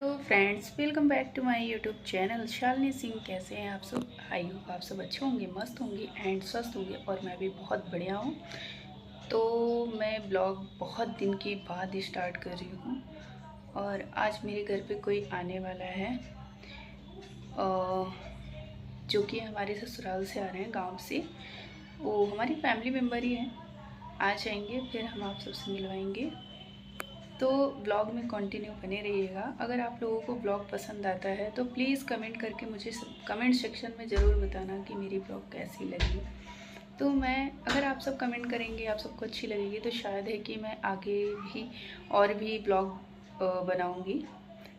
तो friends, welcome back to my YouTube channel Shalini Singh. कैसे हैं आप सब? आई होप आप सब अच्छे होंगे, मस्त होंगे एंड स्वस्थ होंगे और मैं भी बहुत बढ़िया हूँ। तो मैं ब्लॉग बहुत दिन के बाद स्टार्ट कर रही हूँ और आज मेरे घर पे कोई आने वाला है जो कि हमारे ससुराल से आ रहे हैं, गांव से। वो हमारी फैमिली मेम्बर ही हैं। आ जाएंगे फिर हम आप सबसे मिलवाएंगे। तो ब्लॉग में कंटिन्यू बने रहिएगा। अगर आप लोगों को ब्लॉग पसंद आता है तो प्लीज़ कमेंट करके मुझे कमेंट सेक्शन में ज़रूर बताना कि मेरी ब्लॉग कैसी लगी। तो मैं अगर आप सब कमेंट करेंगे, आप सबको अच्छी लगेगी, तो शायद है कि मैं आगे भी और भी ब्लॉग बनाऊँगी।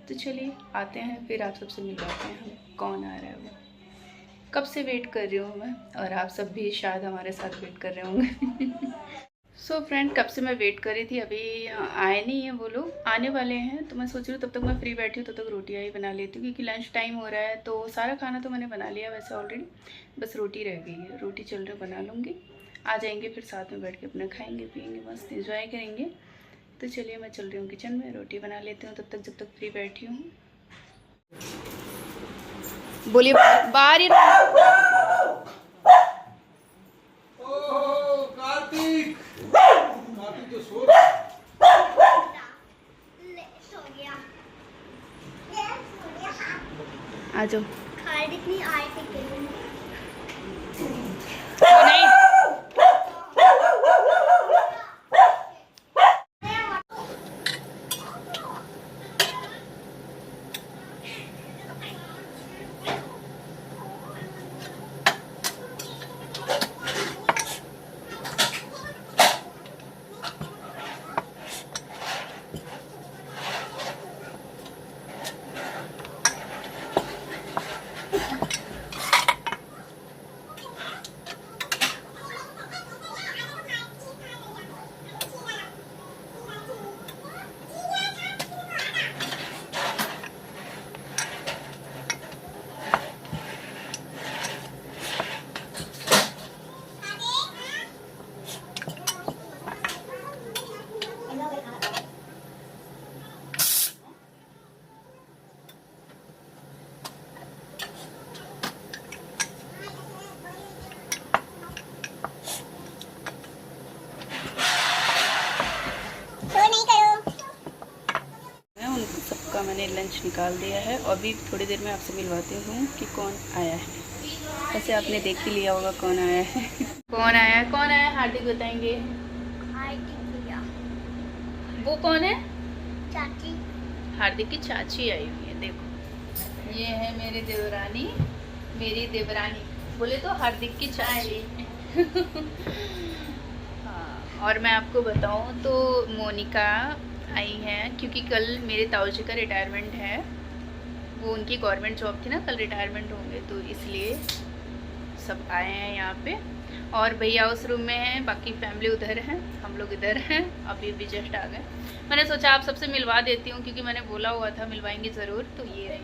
तो चलिए आते हैं, फिर आप सबसे मिलवाते हैं हम कौन आ रहा है। वो कब से वेट कर रही हूँ मैं, और आप सब भी शायद हमारे साथ वेट कर रहे होंगे। सो फ्रेंड, कब से मैं वेट कर रही थी, अभी आए नहीं हैं वो लोग, आने वाले हैं। तो मैं सोच रही हूँ तब तक मैं फ्री बैठी हूँ, तब तक रोटियाँ ही बना लेती हूँ क्योंकि लंच टाइम हो रहा है। तो सारा खाना तो मैंने बना लिया वैसे ऑलरेडी, बस रोटी रह गई है। रोटी चल रही बना लूँगी, आ जाएंगे फिर साथ में बैठ के अपना खाएंगे पियेंगे, मस्त इंजॉय करेंगे। तो चलिए मैं चल रही हूँ किचन में, रोटी बना लेती हूँ तब तक, जब तक फ्री बैठी हूँ। बोलिए बाहर ही आ जाओ। नहीं, सबका मैंने लंच निकाल दिया है और अभी थोड़ी देर में आपसे मिलवाती हूँ कि कौन आया है। वैसे आपने देख ही लिया होगा कौन आया है। कौन आया है, कौन आया है? हार्दिक बताएंगे। वो कौन है? चाची। हार्दिक की चाची आई हुई है। देखो, ये है मेरी देवरानी, मेरी देवरानी बोले तो हार्दिक की चाची। हाँ, और मैं आपको बताऊं तो मोनिका आई हैं क्योंकि कल मेरे ताऊ जी का रिटायरमेंट है। वो उनकी गवर्नमेंट जॉब थी ना, कल रिटायरमेंट होंगे, तो इसलिए सब आए हैं यहाँ पे। और भैया उस रूम में हैं, बाकी फैमिली उधर है, हम लोग इधर हैं। अभी भी जस्ट आ गए। मैंने सोचा आप सबसे मिलवा देती हूँ क्योंकि मैंने बोला हुआ था मिलवाएंगे ज़रूर। तो ये रही।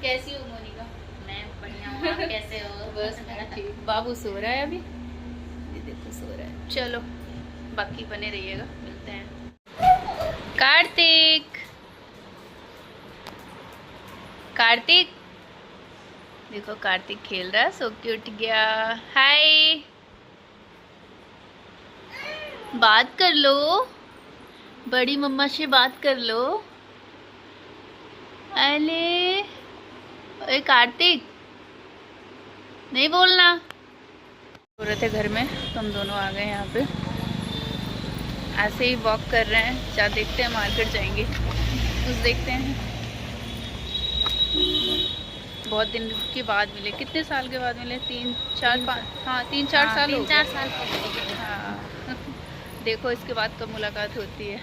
कैसी हो मोनिका? मैं बढ़िया हूँ, आप कैसे हो? बस मैं ठीक। बाबू सो रहा है अभी, ये देखो सो रहा है। चलो बाकी बने रहिएगा, मिलते हैं। कार्तिक, कार्तिक देखो, कार्तिक खेल रहा है, सो के उठ गया। हाय, बात कर लो, बड़ी मम्मा से बात कर लो। अले ओए कार्तिक, नहीं बोलना। हो रहे थे घर में तो हम दोनों आ गए यहाँ पे। ऐसे ही वॉक कर रहे हैं, क्या देखते हैं, मार्केट जाएंगे, कुछ देखते हैं। बहुत दिन के बाद मिले, कितने साल के बाद मिले? 3-4-5, हाँ 3-4 साल हो गए। 3-4 साल। हाँ। देखो इसके बाद कब मुलाकात होती है।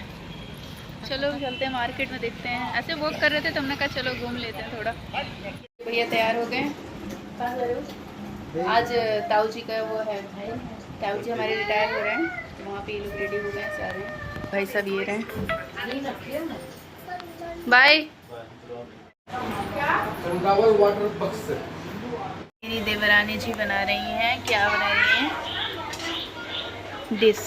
चलो चलते हैं मार्केट में, देखते हैं। ऐसे वॉक कर रहे थे तो हमने कहा चलो घूम लेते हैं थोड़ा। भैया तैयार हो गए। कहाँ जा रहे हो? आज ताऊ जी का वो है, ताऊ जी हमारे रिटायर हो रहे हैं, तो वहाँ पे ये लोग रेडी हो गए, जा रहे हैं। भाई सब ये रहे, बाय। मेरी देवरानी जी बना रही हैं, क्या बना रही हैं? डिश।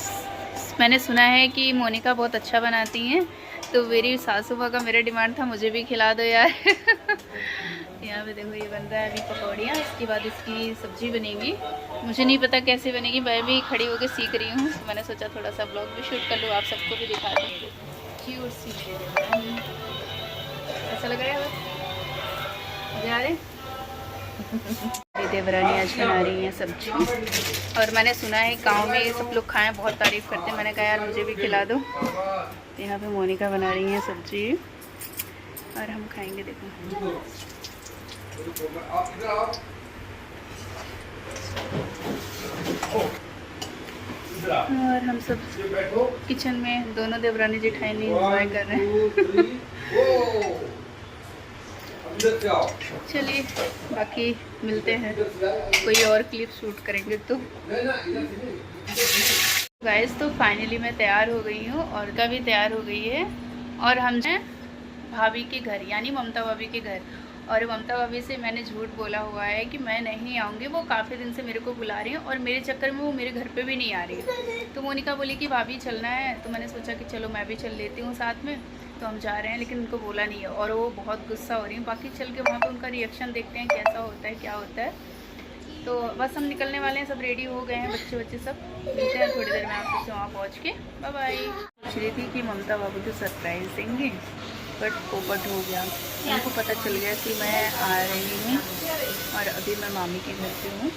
मैंने सुना है कि मोनिका बहुत अच्छा बनाती हैं, तो मेरी सासू माँ का मेरा डिमांड था मुझे भी खिला दो यार। यहाँ पे देखो ये बन रहा है अभी पकौड़ियाँ, इसके बाद इसकी सब्जी बनेगी। मुझे नहीं पता कैसे बनेगी, मैं भी खड़ी होकर सीख रही हूँ। तो मैंने सोचा थोड़ा सा ब्लॉग भी शूट कर लूँ, आप सबको भी दिखा दूँ। क्यूट सी ऐसा लग रहा है मज़ा आ रहे। देवरानी आज बना रही हैं सब्जी, और मैंने सुना है गांव में सब लोग खाएं बहुत तारीफ़ करते हैं। मैंने कहा यार मुझे भी खिला दो। यहाँ पे मोनिका बना रही हैं सब्जी और हम खाएंगे। देखो और हम सब किचन में दोनों देवरानी जेठानी एंजॉय कर रहे हैं। चलिए बाकी मिलते हैं, कोई और क्लिप शूट करेंगे तो। गाइस तो फाइनली मैं तैयार हो गई हूँ और का भी तैयार हो गई है, और हम हैं भाभी के घर यानी ममता भाभी के घर। और ममता भाभी से मैंने झूठ बोला हुआ है कि मैं नहीं आऊँगी, वो काफ़ी दिन से मेरे को बुला रही हैं और मेरे चक्कर में वो मेरे घर पे भी नहीं आ रही है। तो मोनिका बोली कि भाभी चलना है, तो मैंने सोचा कि चलो मैं भी चल लेती हूँ साथ में। तो हम जा रहे हैं, लेकिन उनको बोला नहीं है और वो बहुत गुस्सा हो रही है। बाकी चल के वहाँ पे उनका रिएक्शन देखते हैं कैसा होता है क्या होता है। तो बस हम निकलने वाले हैं, सब रेडी हो गए हैं, बच्चे सब। मिलते हैं थोड़ी देर में आपसे वहाँ पहुँच के। Bye bye. सोच रही थी कि ममता बाबू को सरप्राइज़ देंगे, बट पोपट हो गया। उनको पता चल गया कि मैं आ रही हूँ और अभी मैं मामी के घर पे हूँ।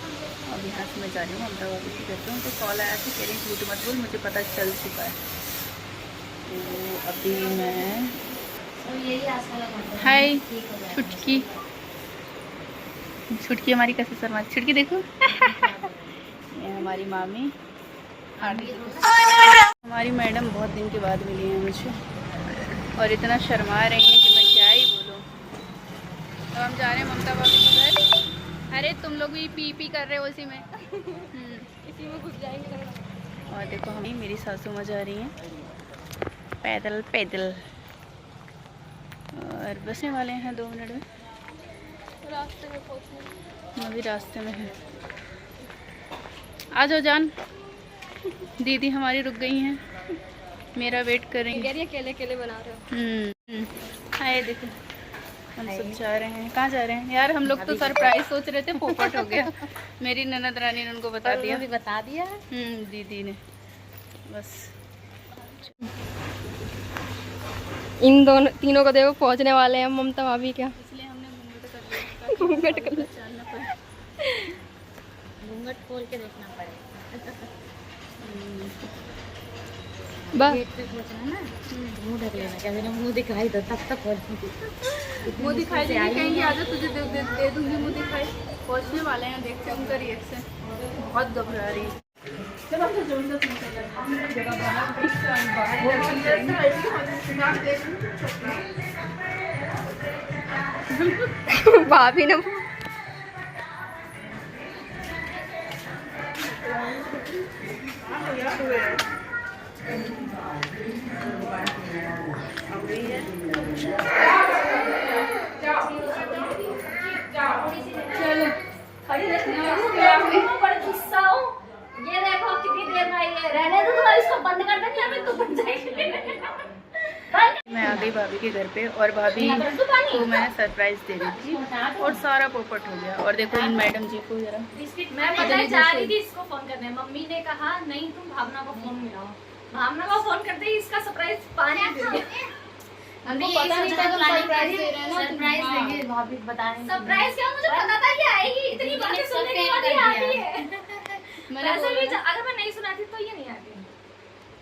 अब यहाँ से मैं जा रही हूँ ममता बाबू के घर पे। उनको कॉल आया था, कह रही झूठ मत बोल, मुझे पता चल चुका है। तो अभी मैं हाय छुटकी, छुटकी हमारी कैसे शर्मा, छुटकी देखो। ये हमारी मामी, हमारी मैडम बहुत दिन के बाद मिली हैं मुझे और इतना शर्मा रही हैं कि मैं क्या ही बोलूँ। तो हम जा रहे हैं ममता भाभी के घर। अरे तुम लोग भी पी पी कर रहे हो उसी में। इसी में घुस जाएंगे। और देखो हम मेरी सासू माँ जा रही हैं पैदल पैदल, और बसने वाले हैं 2 मिनट में। रास्ते में पहुँचने, अभी रास्ते में है। आ जाओ जान, दीदी हमारी रुक गई हैं, मेरा वेट कर रही हैं। अकेले अकेले बना रहे हो। हाय देखो हम सब जा रहे हैं। कहाँ जा रहे हैं यार? हम लोग तो सरप्राइज सोच रहे थे, पोपट हो गया। मेरी ननद रानी ने उनको बता दिया। बता दिया दीदी ने। बस इन दोनों तीनों को देखो पहुंचने वाले हैं ममता भाभी क्या, इसलिए हमने घूंघट कर लिया। घूंघट खोल के देखना पड़ेगा। मुँह ढक लेना, क्या देना, मुँह दिखाई दो तब तक मुँह दिखाई कहेंगे आजा तुझे दे दूंगी मुँह दिखाई। पहुंचने वाले हैं, देखते हैं उनका रिएक्शन। बहुत घबरा रही है। भाभी ने ये देखो कितनी देर में आई है, रहने दो तो इसको बंद कर देंगे, अभी तू बन जाएगी। मैं आ गई भाभी के घर पे और भाभी को मैंने सरप्राइज दे दी थी और सारा पोपट हो गया। और देखो इन मैडम जी को जरा, मैं पता जा रही थी इसको फोन करने, मम्मी ने कहा नहीं तुम भावना को फोन मिलाओ। भावना को फोन करते ही इसका सरप्राइज पानी दे दिया। हमको पता नहीं था सरप्राइज दे रहे हैं ना, सरप्राइज देंगे भाभी बताएंगे। सरप्राइज क्या, मुझे पता था कि आएगी, इतनी बातें सुनने के बाद ही आती है। वैसे भी अगर मैं नहीं सुनाती तो ये नहीं आती,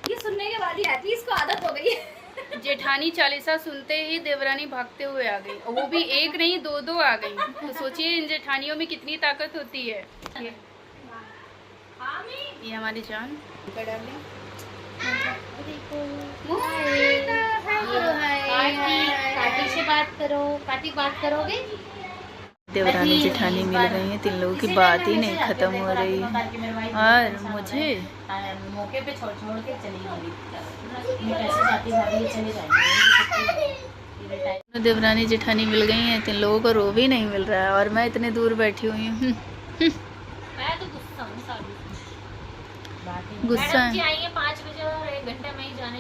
ये सुनने के बाद ही आती, इसको आदत हो गई है। जेठानी चालीसा सुनते ही देवरानी भागते हुए आ गई, और वो भी एक नहीं 2 आ गई। तो सोचिए इन जेठानियों में कितनी ताकत होती है। ये हमारी जान काटी से बात करो, काटी बात करोगे। देवरानी जेठानी मिल रही हैं, 3 लोगों की बात ही नहीं खत्म हो रही है। और मुझे मौके पे छोड़ के चली गई, कैसे जाती भाभी चले जाएंगे। देवरानी जेठानी मिल गई हैं, 3 लोगों को रो भी नहीं मिल रहा है और मैं इतने दूर बैठी हुई हूँ। मैं तो गुस्सा हूँ, गुस्सा है। 5 बजे और 1 घंटे में ही जाने,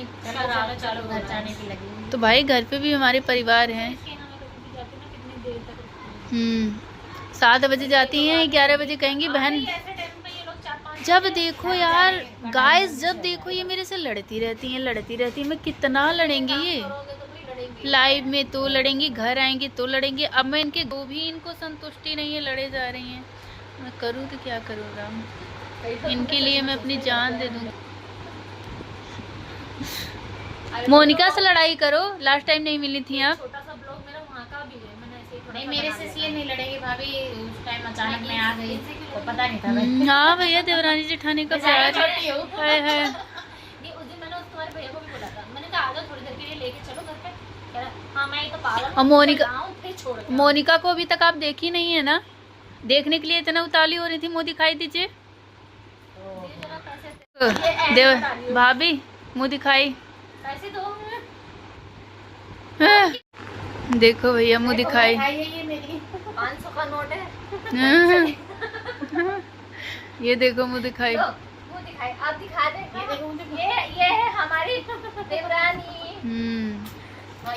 चलो घर जाने की लगी। तो भाई घर पे भी हमारे परिवार हैं। 7 बजे जाती हैं, 11 बजे कहेंगी बहन। जब देखो यार गाइस, जब देखो ये मेरे से लड़ती रहती हैं। मैं कितना लड़ेंगी ये, लाइव में तो लड़ेंगी, घर आएंगी तो लड़ेंगी। अब मैं इनके दो भी इनको संतुष्टि नहीं है, लड़े जा रही हैं। मैं करूँ तो क्या करूँ राम, इनके लिए मैं अपनी जान दे दूँ। मोनिका से लड़ाई करो, लास्ट टाइम नहीं मिली थी आप। छोटा सा ब्लॉग मेरा वहाँ का भी है, मैंने ऐसे ही नहीं मेरे से इसलिए नहीं लड़ेगी भाभी, उस टाइम अचानक मैं आ गई तो पता नहीं था। हाँ भैया, देवरानी जेठानी का प्यार है। नहीं उस दिन मैंने तुम्हारे भैया को भी बोला था, मैंने कहा आ जाओ थोड़ी देर के लिए लेके चलो घर पे, कह रहा हाँ मैं तो पागल और मोनिका को अभी तक आप देखी नहीं है ना, देखने के लिए इतना उतावली हो रही थी। मुँह दिखाई दीजिए देव भाभी, मुँह दिखाई। पैसे दो देखो भैया मुँह दिखाई। ये मेरी 500 का नोट है। ये देखो मुँह दिखाई। मुँह दिखाई, आप दिखा दे। ये है हमारी देवरानी।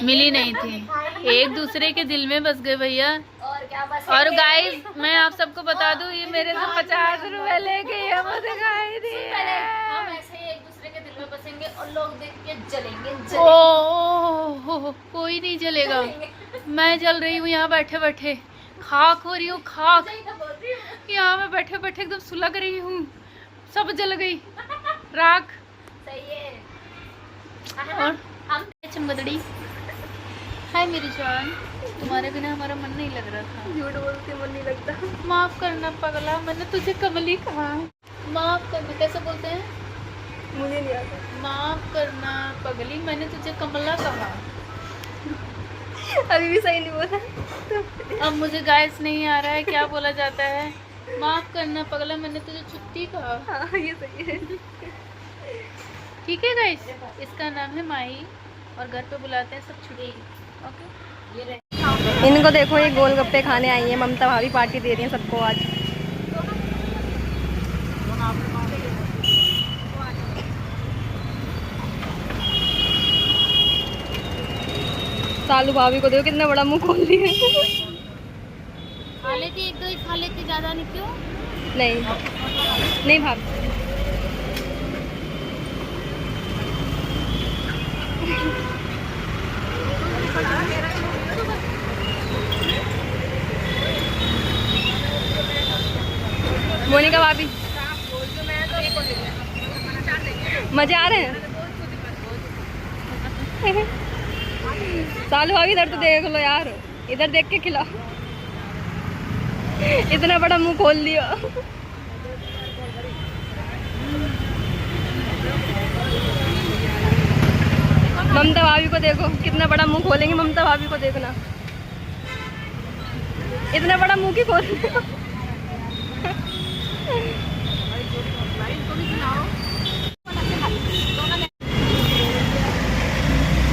मिली नहीं थी, एक दूसरे के दिल में बस गए भैया। और क्या बस। और गाइस मैं आप सबको बता दूं, ये मेरे से 50 रुपए लेके ये मुझे दिखाई दिए। हम ऐसे ही एक दूसरे के दिल में बसेंगे और लोग देख के जलेंगे। ओ कोई नहीं जलेगा, मैं जल रही हूँ यहाँ बैठे बैठे, खाक हो रही हूँ, खाक। यहाँ मैं बैठे बैठे एकदम सुलग रही हूँ, सब जल गई राख। सही है। और हम चमगदड़ी। हाय मेरी जान, तुम्हारे बिना हमारा मन नहीं लग रहा था। झूठ बोलते मन नहीं लगता। माफ करना पगला, मैंने तुझे कमली कहा। माफ करना कैसे बोलते हैं? मुझे नहीं आता। माफ करना पगली, मैंने तुझे कमला कहा। अभी भी सही नहीं बोला। अब मुझे गाइस नहीं आ रहा है क्या बोला जाता है। माफ करना पगला, मैंने तुझे छुट्टी कहा। हाँ ये सही है। ठीक है गाइस, इसका नाम है माही और घर पे बुलाते हैं सब छुट्टी। ओके। इनको देखो, ये गोलगप्पे खाने आई है। ममता भाभी पार्टी दे रही है सबको आज। सालू भाभी को देखो कितना बड़ा मुंह खोल लिया। खा लेती, एक दो ही खा लेती, ज्यादा नहीं। क्यों नहीं भाभी। मोनिका भाभी मजे आ रहे हैं। सालू भाभी इधर तो देख लो यार, इधर देख के खिलाओ। इतना बड़ा मुंह खोल लिया। ममता भाभी को देखो कितना बड़ा मुंह खोलेंगे। ममता भाभी को देखना, इतना बड़ा मुंह की खोल।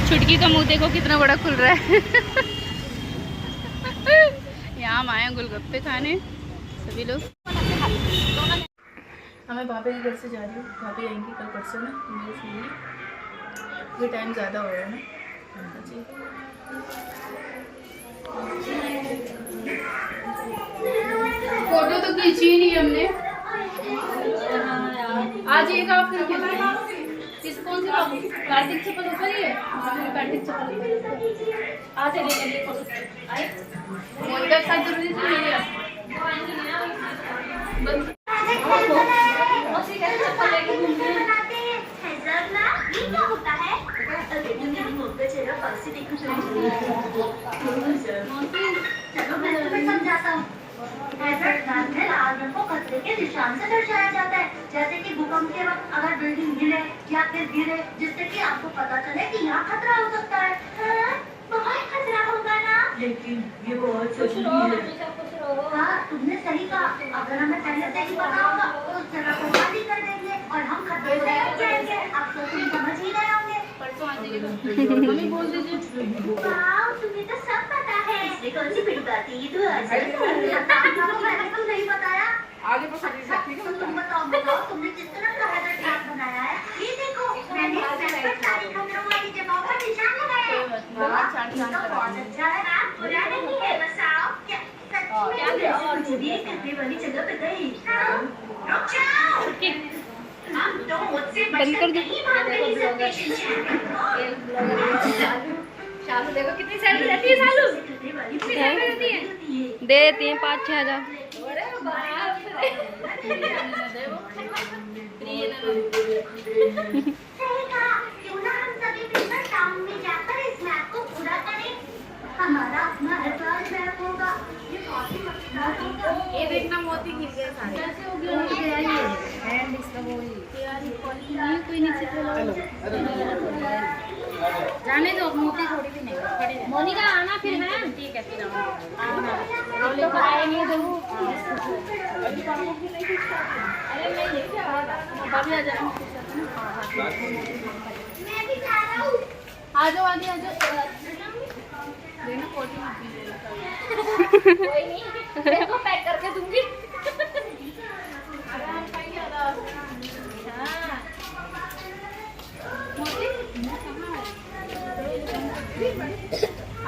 छुटकी का मुंह देखो कितना बड़ा खुल रहा है। यहाँ हम आए गोलगप्पे खाने सभी लोग। मैं भाभी के घर से जा रही हूँ, भाभी आएंगी कल परसों में मेरे लिए। ये टाइम ज़्यादा हो रहा है ना जी। फोटो तो खींची ही नहीं हमने। आज एक आप फिर किस कौन सी बाबू कार्तिक चप्पल ऊपर ही है। कार्तिक चप्पल आज ले आए मोनिका के साथ जरूरी थी ले लिया। खतरे के निशान से दर्शाया जाता है, जैसे कि भूकंप के वक्त अगर बिल्डिंग हिले या फिर गिरे, जिससे कि आपको पता चले कि यहाँ खतरा हो सकता है। बहुत खतरा होगा ना, लेकिन ये बहुत सही है। हाँ तुमने सही कहा, अगर हमें पहले से ही पता होगा तो उस जगह को खाली कर देंगे और हम खतरे से बच जाएंगे। अब तो तुम समझ ही गए होंगे। मम्मी बोल दीजिए। तुम्हें तो सब पता है, इसलिए कौन सी बड़ी बात है ये तो। मैंने तो नहीं बताया आगे। तुम बताओ तुमने कितना बहादुर ट्रैक बनाया है। ये देखो मैंने सारी खतरों वाली जगहों पर निशान लगाया है। बहुत अच्छा है ना, बुरा नहीं है, बताओ क्या सच में दीदी खतरे वाली जगह पे गई? रुक जाओ, हम तो मुझसे बचकर नहीं भाग नहीं सकते। शालू देखो कितनी सैलरी रहती है, शालू कितनी सैलरी रहती है, दे देती हैं 5-6 हज़ार। अरे बाप रे सही कहा, क्यों ना हम सभी मिलकर टाउन में जाकर इस मैप को पूरा करें। हमारा अपना एडवांस मैप होगा, ये बहुत ही मजेदार होगा। ये देखना मोती गिर गए सारे। कैसे हो गया ये हैंड इसका वो ही। कोई नीचे चलो जाने दो, मोती थोड़ी भी नहीं खड़े रहो। मोनिका आना फिर है। ठीक है फिर आओ। लेकर आएंगे देखो। अरे मैं लेके भाभी आ जाओ। मैं भी जा रहा हूँ। आ जाओ आगे आ जाओ। कोई नहीं, देखो पैक करके दूंगी।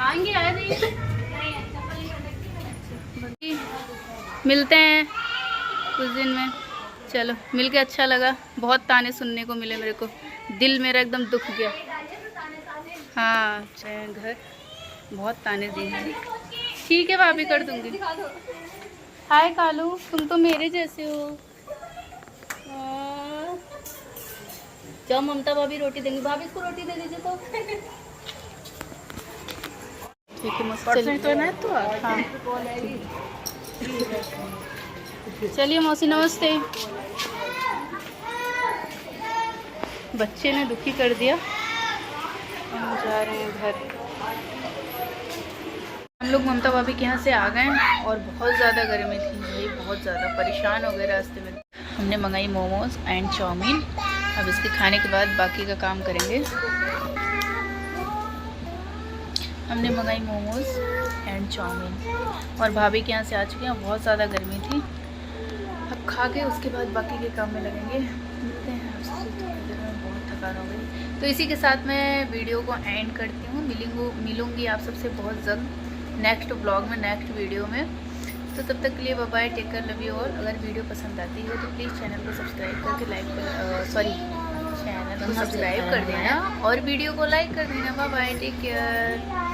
आएंगे आ जाइए। मिलते हैं कुछ दिन में। चलो मिलके अच्छा लगा। बहुत ताने सुनने को मिले मेरे को, दिल मेरा एकदम दुख गया। हाँ घर बहुत ताने दिए। ठीक है भाभी कर दूंगी। हाय कालू, तुम तो मेरे जैसे हो। जाओ ममता भाभी रोटी देंगी। भाभी इसको रोटी दे दीजिए तो। ठीक है मौसी तो ना तो हाँ चलिए मौसी नमस्ते। बच्चे ने दुखी कर दिया। हम जा रहे हैं घर। हम लोग ममता भाभी के यहाँ से आ गए और बहुत ज़्यादा गर्मी थी भाई, बहुत ज़्यादा परेशान हो गए रास्ते में। हमने मंगाई मोमोज एंड चाउमीन। अब इसके खाने के बाद बाकी का काम करेंगे। हमने मंगाई मोमोज एंड चाउमीन और भाभी के यहाँ से आ चुके हैं। बहुत ज़्यादा गर्मी थी। अब खा के उसके बाद बाकी के काम में लगेंगे। मिलते हैं आपसे थोड़ी देर में, बहुत थकान हो गई। तो इसी के साथ मैं वीडियो को एंड करती हूँ। मिलूँगी आप सबसे बहुत जल्द नेक्स्ट ब्लॉग में, नेक्स्ट वीडियो में। तो तब तक के लिए bye bye, take care, love you all. अगर वीडियो पसंद आती है तो प्लीज़ चैनल को सब्सक्राइब करके चैनल को सब्सक्राइब कर देना और वीडियो को लाइक कर देना। Bye bye, take care.